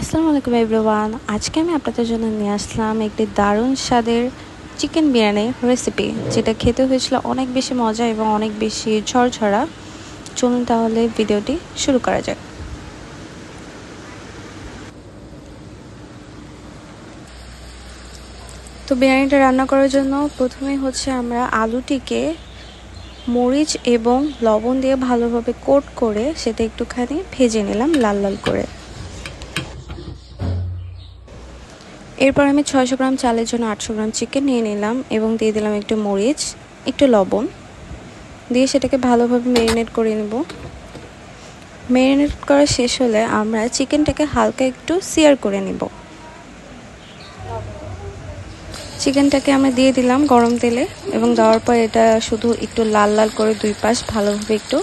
আসসালামু আলাইকুম এভরিওয়ান। আজকে আমি আপনাদের জন্য নিয়ে আসলাম একটি দারুণ স্বাদের চিকেন বিরিয়ানি রেসিপি, যেটা খেতে হয়েছিল অনেক বেশি মজা এবং অনেক বেশি ঝরঝরা। চলুন তাহলে ভিডিওটি শুরু করা যাক। তো বিরিয়ানিটা রান্না করার জন্য প্রথমেই আমরা আলুটিকে মরিচ এবং লবণ দিয়ে ভালোভাবে কোট করে সেটা একটুখানি ভেজে নিলাম লাল লাল করে। এরপর আমি 600 গ্রাম চালের জন্য 800 গ্রাম চিকেন নিয়ে নিলাম এবং দিয়ে দিলাম একটু মরিচ, একটু লবণ দিয়ে সেটাকে ভালোভাবে ম্যারিনেট করে নেব। ম্যারিনেট করা শেষ হলে আমরা চিকেনটাকে হালকা একটু সিয়ার করে নেব। চিকেনটাকে আমরা দিয়ে দিলাম গরম তেলে এবং দেওয়ার পর এটা শুধু একটু লাল লাল করে দুই পাশ ভালোভাবে একটু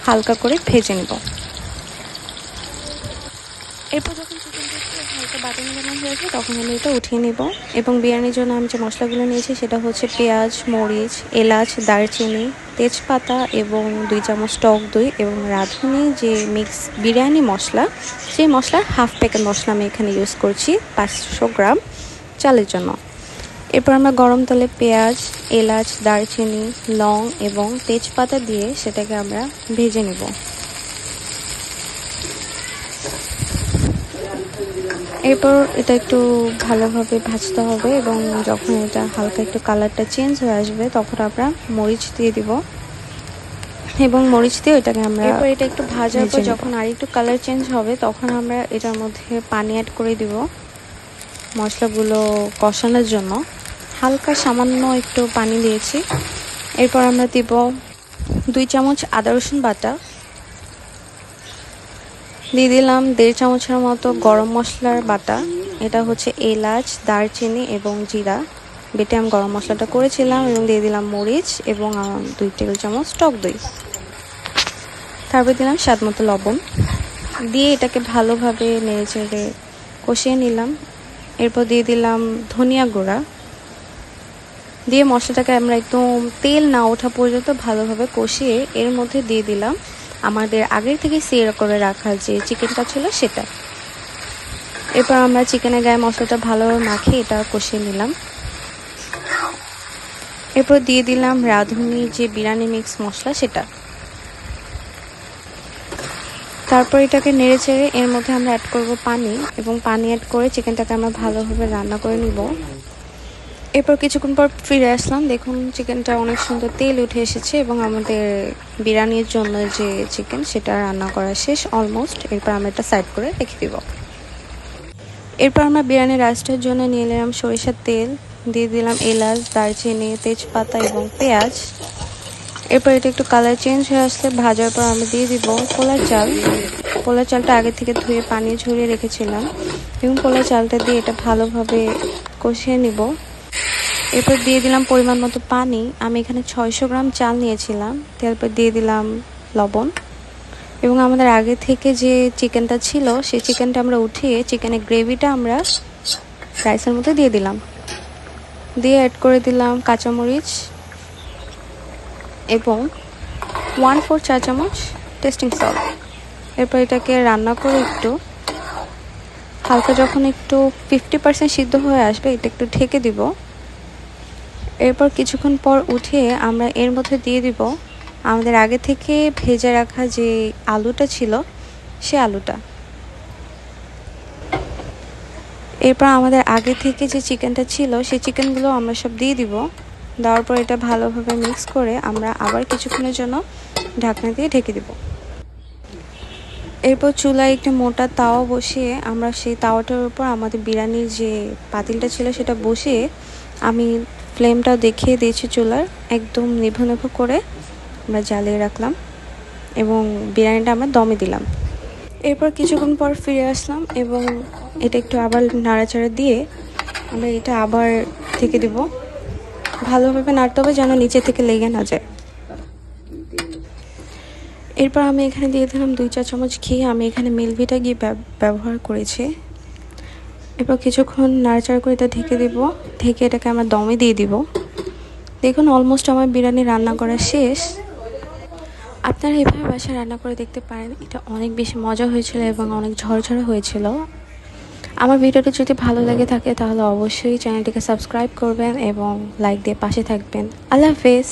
হালকা করে ভেজে নেব। এরপর যখন চিকেনটা একটু হালকা বাদামি বাদামি হয়ে যায় তখন আমি এটা উঠিয়ে নেব এবং বিরিয়ানির জন্য আমি যে মশলাগুলো নিয়েছি সেটা হচ্ছে পেঁয়াজ, মরিচ, এলাচ, দারচিনি, তেজপাতা এবং 2 চামচ টক দই এবং রাঁধুনি যে মিক্স বিরিয়ানি মশলা, সেই মশলার হাফ প্যাকেট মশলা আমি এখানে ইউজ করছি 500 গ্রাম চালের জন্য। এরপর আমরা গরম তেলে পেঁয়াজ, এলাচ, দারচিনি, লং এবং তেজপাতা দিয়ে সেটাকে আমরা ভেজে নেব। এরপর এটা একটু ভালোভাবে ভাজতে হবে এবং যখন এটা হালকা একটু কালারটা চেঞ্জ হয়ে আসবে তখন আমরা মরিচ দিয়ে দিব এবং মরিচ দিয়ে এটাকে আমরা এরপর এটা একটু ভাজার পর যখন আর একটু কালার চেঞ্জ হবে তখন আমরা এটার মধ্যে পানি অ্যাড করে দিব মশলাগুলো কষানোর জন্য। হালকা সামান্য একটু পানি দিয়েছি। এরপর আমরা দিব 2 চামচ আদা রসুন বাটা, দিয়ে দিলাম 1.5 চামচের মতো গরম মশলার বাটা। এটা হচ্ছে এলাচ, দারচিনি এবং জিরা বেটে আমি গরম মশলাটা করেছিলাম এবং দিয়ে দিলাম মরিচ এবং 2 টেবিল চামচ টক দই। তারপর দিলাম স্বাদ মতো লবণ দিয়ে এটাকে ভালোভাবে নেড়েচেড়ে কষিয়ে নিলাম। এরপর দিয়ে দিলাম ধনিয়া গুঁড়া দিয়ে মশলাটাকে আমরা একদম তেল না ওঠা পর্যন্ত ভালোভাবে কষিয়ে এর মধ্যে দিয়ে দিলাম আমাদের আগের থেকে সিয়ার করে রাখা যে চিকেনটা ছিল সেটা। এরপর আমরা চিকেনের গায়ে মশলাটা ভালোভাবে মাখিয়ে এটা কষিয়ে নিলাম। এরপর দিয়ে দিলাম রাঁধুনি যে বিরিয়ানি মিক্স মশলা সেটা। তারপর এটাকে নেড়ে চেড়ে এর মধ্যে আমরা অ্যাড করব পানি এবং পানি অ্যাড করে চিকেনটাকে আমরা ভালোভাবে রান্না করে নিব। এরপর কিছুক্ষণ পর ফিরে আসলাম, দেখুন চিকেনটা অনেক সুন্দর তেল উঠে এসেছে এবং আমাদের বিরিয়ানির জন্য যে চিকেন সেটা রান্না করা শেষ অলমোস্ট। এরপর আমরা এটা সাইড করে রেখে দিব। এরপর আমরা বিরিয়ানির রাইসটার জন্য নিয়ে নিলাম সরিষার তেল, দিয়ে দিলাম এলাচ, দারচিনি, তেজপাতা এবং পেঁয়াজ। এরপর এটা একটু কালার চেঞ্জ হয়ে আসলে ভাজার পর আমরা দিয়ে দিব পোলার চাল। পোলার চালটা আগে থেকে ধুয়ে পানি ঝরিয়ে রেখেছিলাম এবং পোলার চালটা দিয়ে এটা ভালোভাবে কষিয়ে নিব। এরপর দিয়ে দিলাম পরিমাণ মতো পানি। আমি এখানে 600 গ্রাম চাল নিয়েছিলাম। তারপর দিয়ে দিলাম লবণ এবং আমাদের আগে থেকে যে চিকেনটা ছিল সেই চিকেনটা আমরা উঠিয়ে চিকেনের গ্রেভিটা আমরা রাইসের মধ্যে দিয়ে দিলাম। দিয়ে অ্যাড করে দিলাম কাঁচামরিচ এবং 1/4 চা চামচ টেস্টিং সল্ট। এরপর এটাকে রান্না করে একটু হালকা যখন একটু 50% সিদ্ধ হয়ে আসবে এটা একটু ঢেকে দিব। এরপর কিছুক্ষণ পর উঠিয়ে আমরা এর মধ্যে দিয়ে দিব আমাদের আগে থেকে ভেজে রাখা যে আলুটা ছিল সে আলুটা। এরপর আমাদের আগে থেকে যে চিকেনটা ছিল সেই চিকেনগুলো আমরা সব দিয়ে দিব। দেওয়ার পর এটা ভালোভাবে মিক্স করে আমরা আবার কিছুক্ষণের জন্য ঢাকনা দিয়ে ঢেকে দিব। এরপর চুলায় একটি মোটা তাওয়া বসিয়ে আমরা সেই তাওয়াটার উপর আমাদের বিরিয়ানির যে পাতিলটা ছিল সেটা বসিয়ে আমি ফ্লেমটা দেখিয়ে দিয়েছি চুলার একদম নিভু নিভু করে আমরা জ্বালিয়ে রাখলাম এবং বিরিয়ানিটা আমরা দমে দিলাম। এরপর কিছুক্ষণ পর ফিরে আসলাম এবং এটা একটু আবার নাড়াচাড়া দিয়ে আমরা এটা আবার থেকে দেব। ভালোভাবে নাড়তে হবে যেন নিচে থেকে লেগে না যায়। এরপর আমি এখানে দিয়ে দিলাম 2 চা চামচ ঘি। আমি এখানে মিল্কভিটা ঘি ব্যবহার করেছি। এরপর কিছুক্ষণ নাড়াচাড়া করে এটা ঢেকে দেব। ঢেকে এটাকে আমরা দমে দিয়ে দিব। দেখুন অলমোস্ট আমার বিরিয়ানি রান্না করা শেষ। আপনারা এভাবে বাসায় রান্না করে দেখতে পারেন, এটা অনেক বেশি মজা হয়েছিল এবং অনেক ঝরঝরে হয়েছিল। আমার ভিডিওটি যদি ভালো লেগে থাকে তাহলে অবশ্যই চ্যানেলটিকে সাবস্ক্রাইব করবেন এবং লাইক দিয়ে পাশে থাকবেন। আল্লাহ হাফেজ।